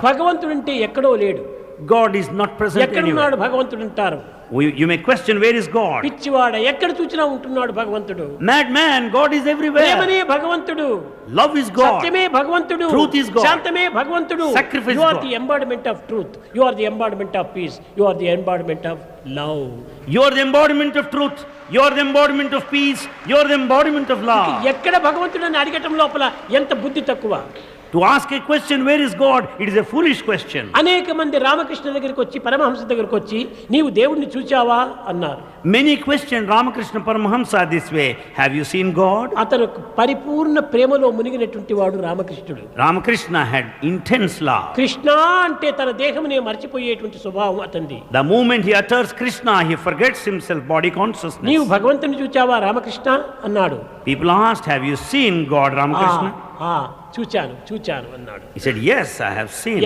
భగవంతుడు అంటే ఎక్కడో లేడు. God is not present ఎక్కడున్నాడు anywhere. భగవంతుడు అంటారు. You may question, where is God? పిచ్చివాడ ఎక్కడ చూచినా ఉంటున్నాడు భగవంతుడు. Madman, God is everywhere. ప్రేమనే భగవంతుడు. Love is God. సత్యమే భగవంతుడు. Truth is God. శాంతమే భగవంతుడు. Sacrifice You are God. the embodiment of truth. You are the embodiment of peace. You are the embodiment of love. You are the embodiment of truth. You are the embodiment of peace. You are the embodiment of love. ఎక్కడ భగవంతుడని అడగటం లోపల ఎంత బుద్ధి తక్కువ. To ask a question, where is God? It is a foolish question. అనేక మంది రామకృష్ణ దగ్గరికి వచ్చి పరమహంస దగ్గరికి వచ్చి నీవు దేవుడిని చూచావా అన్నారు. Many question Ramakrishna Paramahamsa this way. Have you seen God? అతను పరిపూర్ణ ప్రేమలో మునిగినటువంటి వాడు రామకృష్ణుడు. Ramakrishna had intense love. Krishna అంటే తన దేహమునే మర్చిపోయేటువంటి స్వభావం అతనిది. The moment he utters Krishna, he forgets himself, body consciousness. నీవు భగవంతుని చూచావా రామకృష్ణ అన్నాడు. People asked, have you seen God, Ramakrishna? చూచాను అన్నాడు. He said, yes, I have seen.